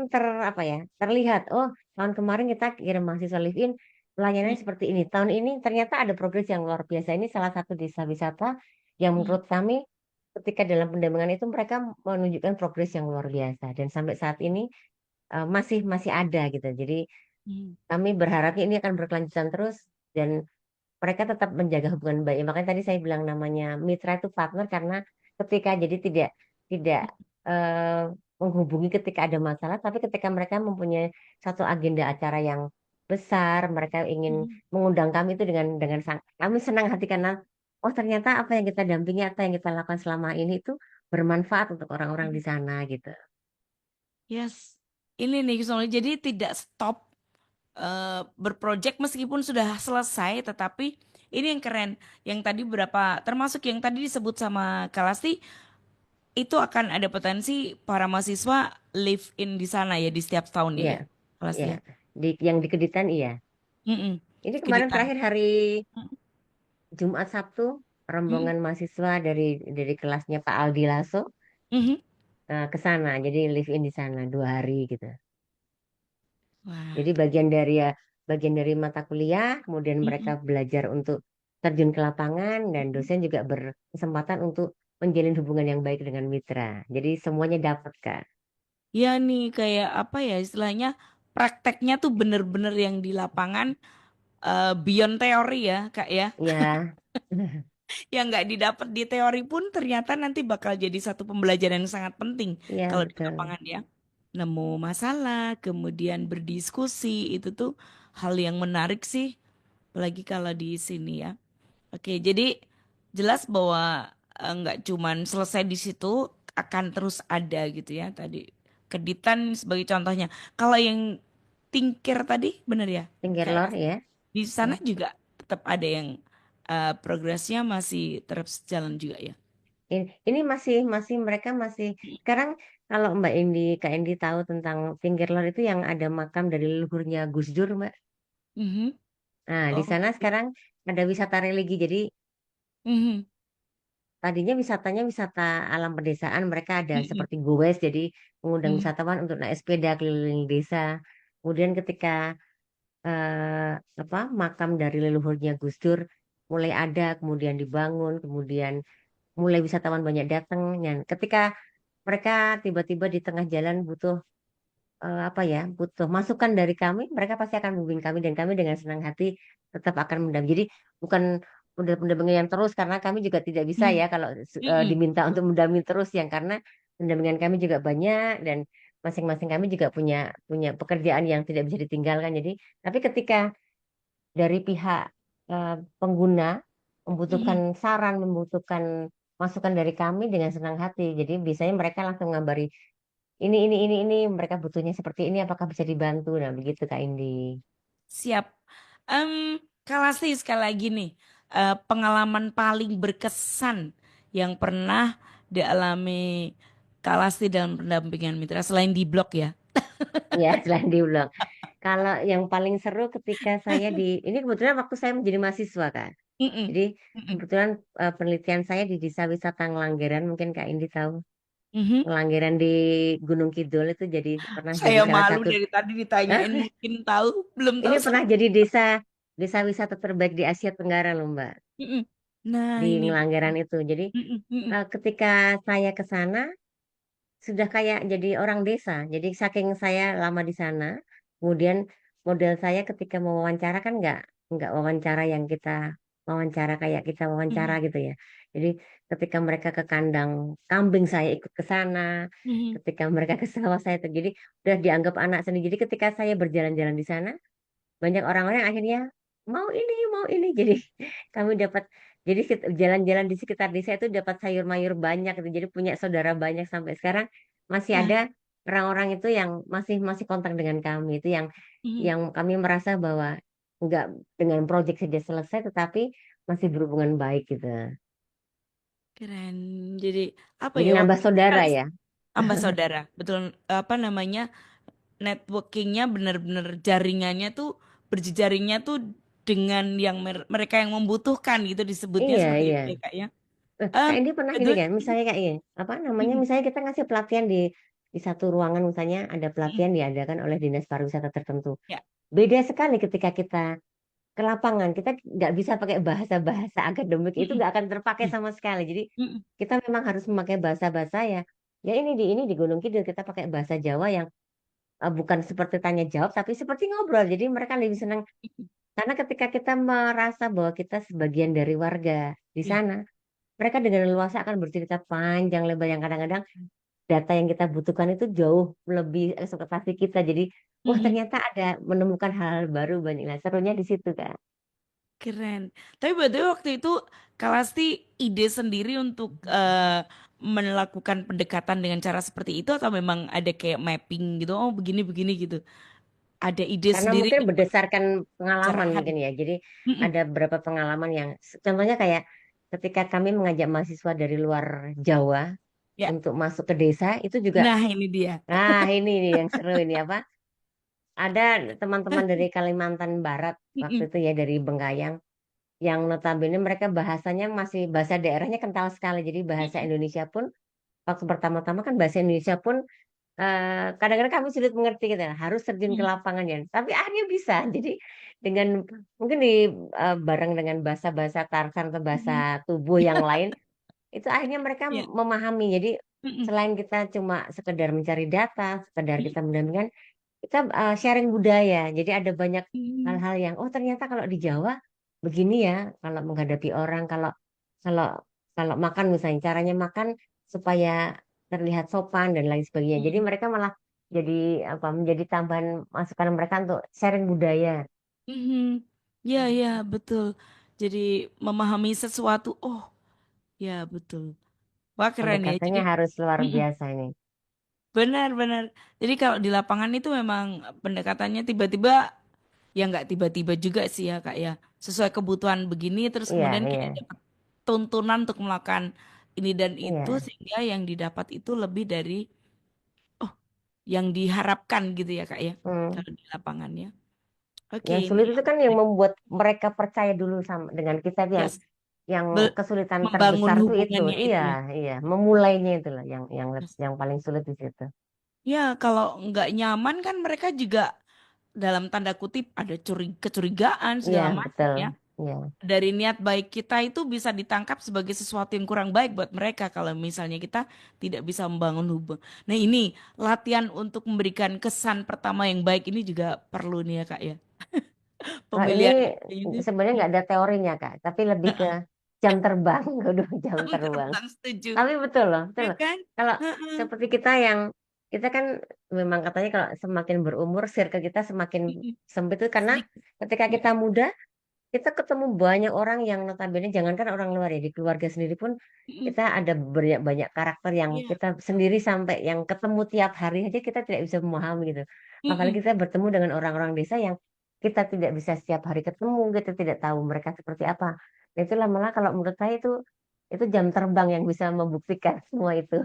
apa ya, terlihat. Oh, tahun kemarin kita kirim mahasiswa live in, pelayanannya Mm-mm. seperti ini. Tahun ini ternyata ada progres yang luar biasa. Ini salah satu desa wisata yang Mm-mm. menurut kami ketika dalam pendampingan itu mereka menunjukkan progres yang luar biasa. Dan sampai saat ini masih masih ada gitu. Jadi Mm-mm. kami berharapnya ini akan berkelanjutan terus dan mereka tetap menjaga hubungan baik. Makanya tadi saya bilang namanya mitra itu partner karena ketika jadi tidak tidak eh, menghubungi ketika ada masalah, tapi ketika mereka mempunyai satu agenda acara yang besar, mereka ingin Mm-mm. mengundang kami itu dengan kami senang hati karena oh ternyata apa yang kita dampingi, apa yang kita lakukan selama ini itu bermanfaat untuk orang-orang di sana gitu. Yes. Ini nih soalnya jadi tidak stop berproject meskipun sudah selesai, tetapi ini yang keren. Yang tadi berapa, termasuk yang tadi disebut sama Kalasti, itu akan ada potensi para mahasiswa live in di sana ya di setiap tahunnya Iya, ya, Kalasti iya. ya. Yang di Keditan iya. Mm-mm. Ini kemarin Keditan. terakhir hari Jumat Sabtu Mm-mm. rombongan mahasiswa dari kelasnya Pak Aldi Lasso Mhm. ke sana. Jadi live in di sana 2 hari gitu. Wah. Jadi bagian dari mata kuliah, kemudian mereka Mm-mm. belajar untuk terjun ke lapangan dan dosen juga berkesempatan untuk menjalin hubungan yang baik dengan mitra. Jadi semuanya dapat Kak. Ya nih kayak apa ya istilahnya prakteknya tuh bener-bener yang di lapangan, beyond teori ya Kak ya. Ya, Yang nggak didapat di teori pun ternyata nanti bakal jadi satu pembelajaran yang sangat penting iya kalau di betul. lapangan ya. Nemu masalah, kemudian berdiskusi, itu tuh hal yang menarik sih, apalagi kalau di sini ya. Oke, jadi jelas bahwa nggak cuman selesai di situ, akan terus ada gitu ya tadi. Keditan sebagai contohnya. Kalau yang Tingkir tadi, bener ya? Pinggir Kayak lor ya. di sana Ya. juga tetap ada yang progresnya masih terus jalan juga ya. Ini masih masih mereka masih sekarang kalau Mbak Indi Kak Indi tahu tentang pinggir lor itu yang ada makam dari leluhurnya Gus Dur Mbak. Mhm. Nah, di Oh, sana sekarang ada wisata religi. Jadi mhm. tadinya wisatanya wisata alam pedesaan, mereka ada Mhm. seperti goes, jadi mengundang Mhm. wisatawan untuk naik sepeda keliling desa. Kemudian ketika apa makam dari leluhurnya Gus Dur mulai ada, kemudian dibangun, kemudian mulai wisatawan banyak datang. Dan ketika mereka tiba-tiba di tengah jalan butuh apa ya, butuh masukan dari kami, mereka pasti akan membimbing kami dan kami dengan senang hati tetap akan mendampingi. Jadi bukan udah pendampingan yang terus karena kami juga tidak bisa Mhm. ya kalau Mhm. diminta untuk mendampingi terus yang karena pendampingan kami juga banyak dan masing-masing kami juga punya punya pekerjaan yang tidak bisa ditinggalkan. Jadi tapi ketika dari pihak eh, pengguna membutuhkan Mhm. saran, membutuhkan masukan dari kami dengan senang hati. Jadi biasanya mereka langsung ngabari ini mereka butuhnya seperti ini apakah bisa dibantu nah begitu Kak Indi. Siap. Kalasti sekali lagi nih, pengalaman paling berkesan yang pernah dialami Kalasti dalam pendampingan mitra selain di blog ya. Ya selain diulang kalau yang paling seru ketika saya ini kebetulan waktu saya menjadi mahasiswa Kak, Mhm. jadi Mhm. kebetulan penelitian saya di Desa Wisata Ngelanggeran, mungkin Kak Indi tahu Mhm. Ngelanggeran di Gunung Kidul itu jadi pernah jadi Saya salah malu satu. dari tadi Hah? ditanyain mungkin tahu, belum Ini tahu pernah sama. jadi desa desa wisata terbaik di Asia Tenggara loh Mbak. Mhm. Nah, di ini dia. Ngelanggeran itu. Jadi Mm-mm, mm-mm, ketika saya ke sana sudah kayak jadi orang desa. Jadi saking saya lama di sana, kemudian model saya ketika mau wawancara kan nggak wawancara yang kita wawancara kayak kita wawancara mhm, gitu ya. Jadi ketika mereka ke kandang kambing saya ikut ke sana, mhm. ketika mereka ke sawah saya tuh jadi udah dianggap anak sendiri. Jadi ketika saya berjalan-jalan di sana banyak orang-orang yang akhirnya mau ini jadi kami dapat jadi jalan-jalan di sekitar desa itu dapat sayur mayur banyak gitu jadi punya saudara banyak sampai sekarang masih Nah, ada orang-orang itu yang masih masih kontak dengan kami itu mhm, yang kami merasa bahwa nggak dengan proyek saja selesai tetapi masih berhubungan baik gitu keren. Jadi apa jadi ya nambah waktu itu saudara kali ya. tambah saudara, betul apa namanya networkingnya benar-benar jaringannya tuh berjejaringnya tuh dengan yang mereka yang membutuhkan gitu disebutnya Iya seperti iya. itu ya Kak ya. Kak Um, Indi pernah gini betul. kan, misalnya kayak ini, apa namanya, Mhm, misalnya kita ngasih pelatihan di satu ruangan, misalnya ada mhm, pelatihan diadakan oleh dinas pariwisata tertentu. ya. Beda sekali ketika kita ke lapangan, kita nggak bisa pakai bahasa-bahasa akademik, itu Mhm, nggak akan terpakai iya, sama sekali. Jadi mhm, kita memang harus memakai bahasa-bahasa ya, ya ini di Gunung Kidul kita pakai bahasa Jawa yang bukan seperti tanya jawab, tapi seperti ngobrol. Jadi mereka lebih senang mhm, karena ketika kita merasa bahwa kita sebagian dari warga di iya, sana mereka dengan leluasa akan bercerita panjang lebar yang kadang-kadang data yang kita butuhkan itu jauh lebih ekspektasi kita. Jadi, wah mhm. ternyata ada menemukan hal-hal baru banyak. Nah, serunya di situ kan. Keren. Tapi berarti waktu itu Kalasti ide sendiri untuk melakukan pendekatan dengan cara seperti itu atau memang ada kayak mapping gitu, oh begini-begini gitu. Ada ide Karena sendiri mungkin nggak buat berdasarkan pengalaman cerahan? mungkin ya. Jadi Mm-mm. ada beberapa pengalaman yang contohnya kayak ketika kami mengajak mahasiswa dari luar Jawa Ya, untuk masuk ke desa itu juga nah ini dia. nah ini nih yang seru ini apa? Ada teman-teman dari Kalimantan Barat waktu Mm-mm. itu ya dari Bengkayang yang notabene mereka bahasanya masih bahasa daerahnya kental sekali. Jadi bahasa Mm-mm. Indonesia pun waktu pertama-tama kan bahasa Indonesia pun kadang-kadang kami sulit mengerti gitu, harus terjun ke Mm-mm. lapangan ya. Tapi akhirnya bisa. Jadi dengan mungkin bareng dengan bahasa-bahasa tarkan atau bahasa Mm-mm. tubuh yang lain, itu akhirnya mereka Ya. memahami. Jadi Mm-mm. selain kita cuma sekedar mencari data, sekedar Mm-mm. kita mendampingkan, kita sharing budaya. Jadi ada banyak Mm-mm. hal-hal yang oh ternyata kalau di Jawa begini ya kalau menghadapi orang kalau kalau kalau makan misalnya caranya makan supaya terlihat sopan dan lain sebagainya. Jadi Mm-mm. mereka malah jadi apa menjadi tambahan masukan mereka untuk sharing budaya. Mm-mm. Ya, ya, betul. Jadi memahami sesuatu, oh ya betul. Wah keren ya. Jadi Pendekatannya harus luar mm-mm. biasa ini. Benar-benar. Jadi kalau di lapangan itu memang pendekatannya tiba-tiba ya nggak tiba-tiba juga sih ya Kak ya. Sesuai kebutuhan begini terus Iya, kemudian iya, kayak dapat tuntunan untuk melakukan ini dan itu iya. sehingga yang didapat itu lebih dari oh yang diharapkan gitu ya Kak ya. Hmm. Kalau di lapangannya. Oke, Yang ini sulit itu yang kan yang menarik. membuat mereka percaya dulu sama dengan kita itu Yes. yang kesulitan Membangun terbesar tuh itu. hubungannya Iya, itu ya. iya, memulainya itu loh yang Yes. yang paling sulit di situ. Ya, kalau nggak nyaman kan mereka juga dalam tanda kutip ada kecurigaan Iya, segala macam betul. ya. Iya. Dari niat baik kita itu bisa ditangkap sebagai sesuatu yang kurang baik buat mereka kalau misalnya kita tidak bisa membangun hubungan. Nah, ini latihan untuk memberikan kesan pertama yang baik ini juga perlu nih ya, Kak ya. Kalau ini Pemilihan itu sebenarnya nggak ada teorinya, Kak, tapi lebih ke jam terbang. Udah jam jam terbang. terbang setuju. Tapi betul loh, betul Ya loh. kan? Kalau Heeh. seperti kita kan memang katanya kalau semakin berumur, circle kita semakin Mm-mm. sempit itu karena Sedikit. ketika Mm, kita muda, kita ketemu banyak orang yang notabene jangankan orang luar ya, di keluarga sendiri pun mm-mm. kita ada banyak banyak karakter yang Iya. kita sendiri sampai yang ketemu tiap hari aja kita tidak bisa memahami gitu. Apalagi Mm-mm. kita bertemu dengan orang-orang desa yang kita tidak bisa setiap hari ketemu, kita tidak tahu mereka seperti apa. Nah, itulah malah kalau menurut saya itu jam terbang yang bisa membuktikan semua itu.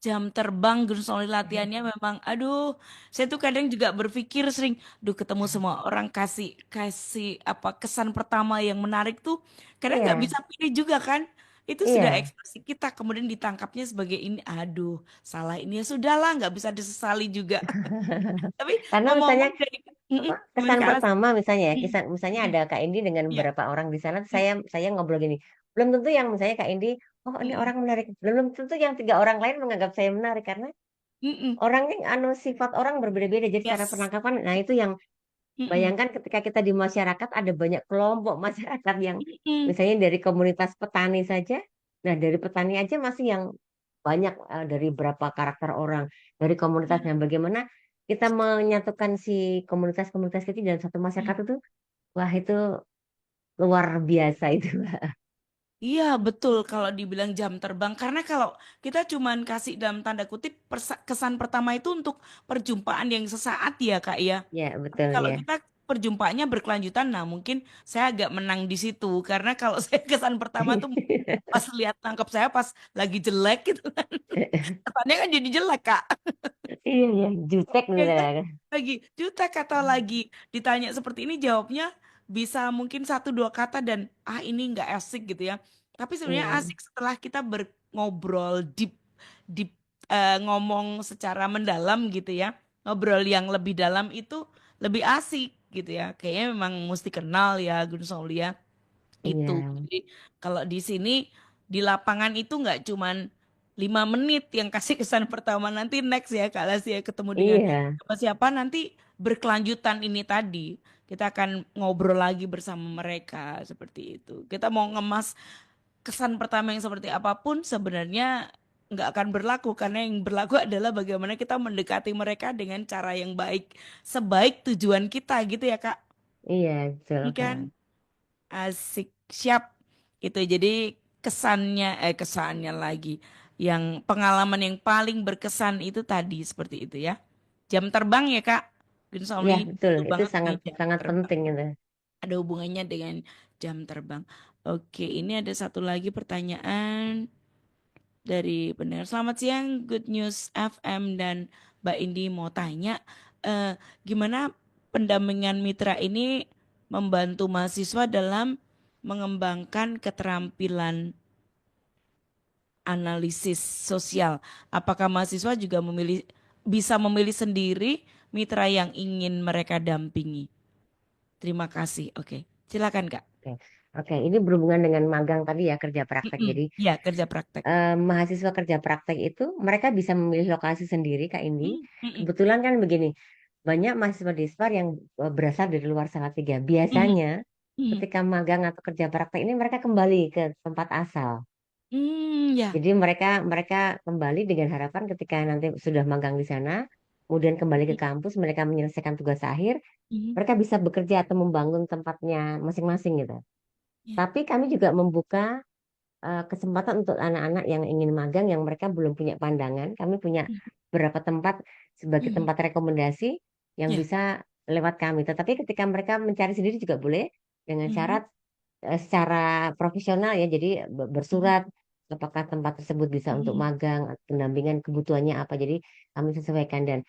Jam terbang Gunung Soli latihannya memang aduh saya tuh kadang juga berpikir sering duh ketemu semua orang kasih kasih apa kesan pertama yang menarik tuh kadang nggak Iya, bisa pilih juga kan itu sudah iya. ekspresi kita kemudian ditangkapnya sebagai ini aduh salah ini ya sudahlah nggak bisa disesali juga tapi Karena misalnya ngomong-ngomong dari apa gimana kesan Kak Aras? pertama misalnya ya Mm, misalnya mm, ada Kak Indi dengan ya beberapa orang di sana mm, saya ngobrol gini belum tentu yang misalnya Kak Indi, oh ini Mm-mm. orang menarik, belum tentu yang 3 orang lain menganggap saya menarik karena Mm-mm. orangnya sifat orang berbeda-beda. Jadi cara Yes. penangkapan, nah itu yang Mm-mm. bayangkan ketika kita di masyarakat ada banyak kelompok masyarakat yang Mm-mm. misalnya dari komunitas petani saja. Nah, dari petani aja masih yang banyak dari berapa karakter orang dari komunitasnya. Bagaimana kita menyatukan si komunitas-komunitas kecil dalam satu masyarakat Mm. itu, wah itu luar biasa itu. Iya betul kalau dibilang jam terbang karena kalau kita cuman kasih dalam tanda kutip kesan pertama itu untuk perjumpaan yang sesaat ya Kak ya. Ya, Tapi betul kalau ya. kita perjumpaannya berkelanjutan, nah mungkin saya agak menang di situ karena kalau saya kesan pertama tuh pas lihat tangkap saya pas lagi jelek gitu kan, kesannya kan jadi jelek Kak. Iya, ya, jutek Ya gitu kan? kan. Lagi jutek atau lagi ditanya seperti ini jawabnya bisa mungkin satu dua kata dan ini nggak asik gitu ya. Tapi sebenarnya Iya, asik setelah kita ngobrol deep deep ngomong secara mendalam gitu ya. Ngobrol yang lebih dalam itu lebih asik gitu ya. Kayaknya memang mesti kenal ya Gun Solia itu. iya, Jadi kalau di sini di lapangan itu nggak cuman 5 menit yang kasih kesan pertama nanti next ya Kak Lasya ya ketemu dengan iya, siapa nanti berkelanjutan ini tadi kita akan ngobrol lagi bersama mereka seperti itu. Kita mau ngemas kesan pertama yang seperti apapun sebenarnya nggak akan berlaku karena yang berlaku adalah bagaimana kita mendekati mereka dengan cara yang baik sebaik tujuan kita gitu ya Kak. iya, betul Ini kan? Kak. Asik, siap. Itu jadi kesannya lagi. Yang pengalaman yang paling berkesan itu tadi seperti itu ya. Jam terbang ya Kak. Iya, Gunsolmi betul. betul Itu banget nih sangat jam sangat terbang. penting gitu. Ada hubungannya dengan jam terbang. Oke, ini ada satu lagi pertanyaan dari pendengar. Selamat siang, Good News FM dan Mbak Indi mau tanya, gimana pendampingan mitra ini membantu mahasiswa dalam mengembangkan keterampilan analisis sosial? Apakah mahasiswa juga bisa memilih sendiri mitra yang ingin mereka dampingi? Terima kasih. Oke, silakan Kak. Oke, oke. Ini berhubungan dengan magang tadi ya, kerja praktek. Mm-mm. Jadi Ya, kerja praktek. mahasiswa kerja praktek itu mereka bisa memilih lokasi sendiri, Kak Indi. Mm-mm. Kebetulan kan begini, banyak mahasiswa Dispar yang berasal dari luar Salatiga. Mm-mm. Biasanya Mm-mm. ketika magang atau kerja praktek ini mereka kembali ke tempat asal. Ya. Jadi mereka mereka kembali dengan harapan ketika nanti sudah magang di sana, kemudian kembali ke kampus, mereka menyelesaikan tugas akhir, Mm-mm. mereka bisa bekerja atau membangun tempatnya masing-masing gitu. Ya. Tapi kami juga membuka kesempatan untuk anak-anak yang ingin magang yang mereka belum punya pandangan. Kami punya beberapa tempat sebagai Mhm. tempat rekomendasi yang Ya. bisa lewat kami. Tetapi ketika mereka mencari sendiri juga boleh dengan Mhm. syarat secara profesional ya. Jadi Mhm. bersurat apakah tempat tersebut bisa untuk Mhm. magang, pendampingan kebutuhannya apa. Jadi kami sesuaikan dan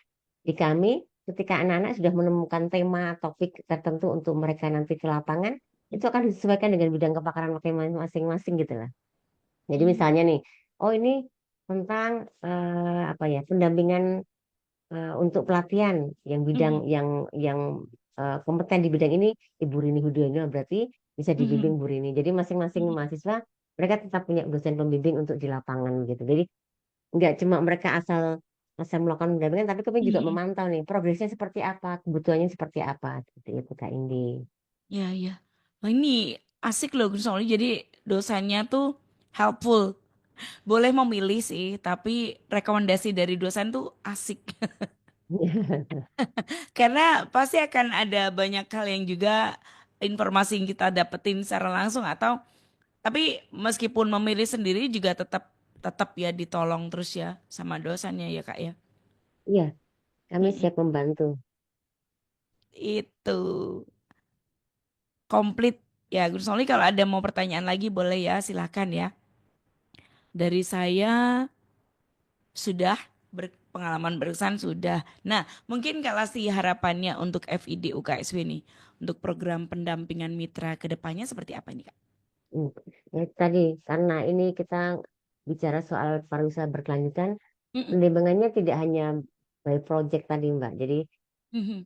di kami ketika anak-anak sudah menemukan tema topik tertentu untuk mereka nanti ke lapangan itu akan disesuaikan dengan bidang kepakaran mereka masing-masing gitu lah. Jadi Mhm. misalnya nih, oh ini tentang apa ya pendampingan untuk pelatihan yang bidang Mhm. yang kompeten di bidang ini Ibu Rini Hudoyo berarti bisa dibimbing Mhm. Bu Rini. Jadi masing-masing Mhm. mahasiswa mereka tetap punya dosen pembimbing untuk di lapangan gitu. Jadi nggak cuma mereka asal asal melakukan pendampingan, tapi kami juga Mhm. memantau nih progresnya seperti apa, kebutuhannya seperti apa, seperti itu Kak Indi. Ya, ya. Wah, ini asik loh soalnya jadi dosennya tuh helpful. Boleh memilih sih, tapi rekomendasi dari dosen tuh asik. Karena pasti akan ada banyak hal yang juga informasi yang kita dapetin secara langsung atau tapi meskipun memilih sendiri juga tetap tetap ya ditolong terus ya sama dosennya ya Kak ya. Iya, kami Mm-mm. siap membantu. Itu komplit ya Gus Noli kalau ada mau pertanyaan lagi boleh ya silakan ya. Dari saya sudah berpengalaman berkesan sudah. Nah, mungkin kalau sih harapannya untuk FID UKSW nih, untuk program pendampingan mitra ke depannya seperti apa nih Kak? Hmm. Ya, tadi karena ini kita bicara soal pariwisata berkelanjutan, Mm-mm. pengembangannya tidak hanya by project tadi Mbak. Jadi Mhm.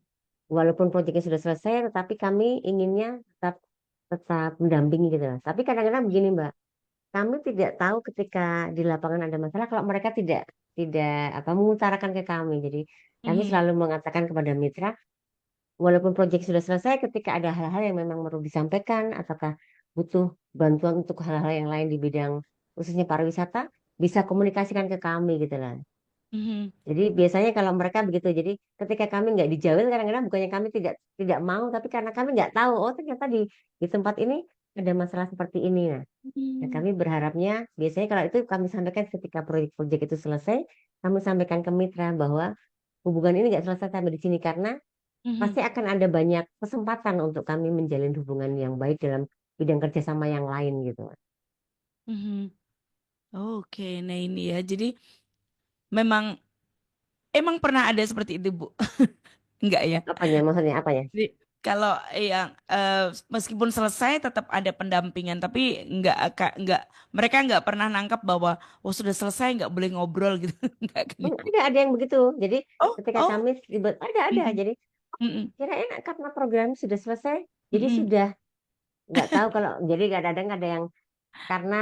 walaupun proyeknya sudah selesai, tetapi kami inginnya tetap tetap mendampingi gitu. Tapi kadang-kadang begini Mbak. kami tidak tahu ketika di lapangan ada masalah kalau mereka tidak tidak apa mengutarakan ke kami. Jadi kami Mhm, selalu mengatakan kepada mitra, walaupun proyek sudah selesai, ketika ada hal-hal yang memang perlu disampaikan, ataukah butuh bantuan untuk hal-hal yang lain di bidang khususnya pariwisata, bisa komunikasikan ke kami gitu lah. mhm, Jadi biasanya kalau mereka begitu, jadi ketika kami nggak dijawab, kadang-kadang bukannya kami tidak tidak mau, tapi karena kami nggak tahu, oh ternyata di tempat ini ada masalah seperti ini. Nah, mhm, kami berharapnya biasanya kalau itu kami sampaikan ketika proyek-proyek itu selesai, kami sampaikan ke mitra bahwa hubungan ini nggak selesai sampai di sini karena mhm, pasti akan ada banyak kesempatan untuk kami menjalin hubungan yang baik dalam bidang kerjasama yang lain gitu. mhm. Oke, nah ini ya. Jadi memang emang pernah ada seperti itu, Bu? Enggak ya? Apanya maksudnya apanya? Jadi kalau yang meskipun selesai tetap ada pendampingan, tapi enggak mereka enggak pernah nangkap bahwa oh sudah selesai nggak boleh ngobrol gitu. Enggak kan ya? Ada yang begitu. Jadi Oh, ketika oh. kami ribet ada. Mhm, Jadi mhm, kirain karena program sudah selesai, jadi mhm, sudah nggak tahu kalau jadi kadang-kadang ada yang karena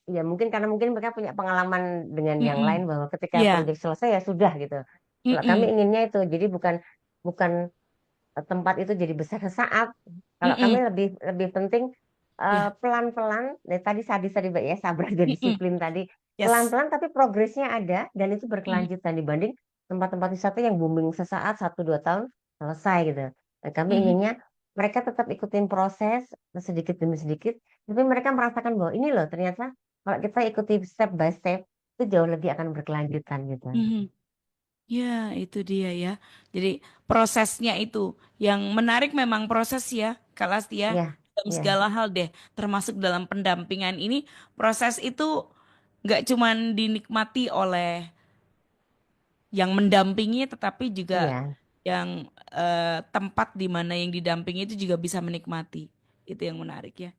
ya mungkin mereka punya pengalaman dengan yang mhm. lain bahwa ketika Iya. proyek selesai ya sudah gitu. Kalau kami Mhm, inginnya itu jadi bukan bukan tempat itu jadi besar sesaat. Kalau kami mhm. lebih lebih penting Iya. pelan-pelan, dari tadi sadis tadi Mbak ya, sabar dan Mhm. disiplin tadi. Yes. Pelan-pelan tapi progresnya ada dan itu Mhm, berkelanjutan dibanding tempat-tempat wisata yang booming sesaat 1 2 tahun selesai gitu. Dan kami mhm, inginnya mereka tetap ikutin proses sedikit demi sedikit, tapi mereka merasakan bahwa ini loh ternyata kalau kita ikuti step by step itu jauh lebih akan berkelanjutan gitu. mhm. Ya, itu dia ya. Jadi prosesnya itu yang menarik memang proses ya, Kak Lastia. Ya, Dalam ya, segala hal deh, termasuk dalam pendampingan ini, proses itu nggak cuman dinikmati oleh yang mendampingi, tetapi juga iya. yang tempat di mana yang didampingi itu juga bisa menikmati. Itu yang menarik ya.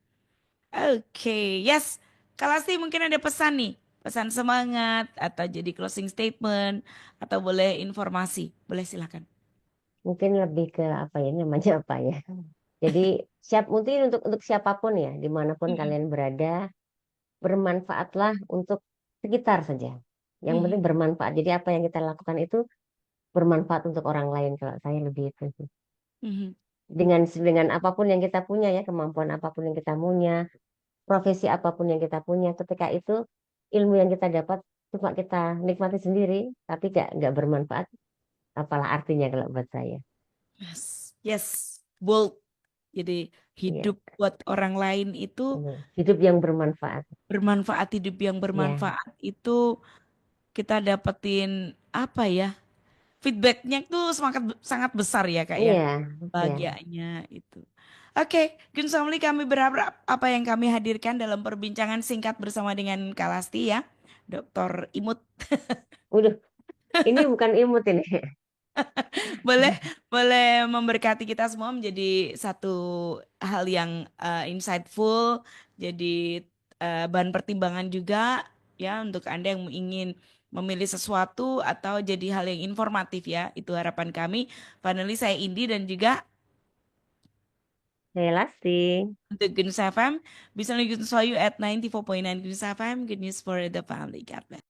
Oke, yes. Kak Lasti mungkin ada pesan nih, pesan semangat atau jadi closing statement atau boleh informasi, boleh silakan. Mungkin lebih ke apa ya namanya apa ya. Jadi siap mungkin untuk siapapun ya, dimanapun Mhm, kalian berada, bermanfaatlah untuk sekitar saja. Yang penting mhm, bermanfaat. Jadi apa yang kita lakukan itu bermanfaat untuk orang lain. Kalau saya lebih itu sih. mhm, Dengan apapun yang kita punya ya, kemampuan apapun yang kita punya, profesi apapun yang kita punya, ketika itu ilmu yang kita dapat cuma kita nikmati sendiri, tapi nggak bermanfaat. Apalah artinya kalau buat saya. yes, yes, bold. Jadi Iya, hidup buat orang lain itu ini. Hidup yang bermanfaat. bermanfaat, hidup yang Ya, bermanfaat itu kita dapetin apa ya? Feedbacknya tuh sangat besar ya Kak ya. iya, iya. Bahagianya itu. Oke, Gun Somli kami berharap apa yang kami hadirkan dalam perbincangan singkat bersama dengan Kalasti ya, Dokter Imut. Udah, ini bukan imut ini. Boleh, boleh memberkati kita semua menjadi satu hal yang insightful, jadi bahan pertimbangan juga ya untuk Anda yang ingin memilih sesuatu atau jadi hal yang informatif ya. Itu harapan kami. Finally saya Indi dan juga Saya Lasti. untuk Gunus FM bisa listen you at 94.9 Gunus FM. Good news for the family. God bless.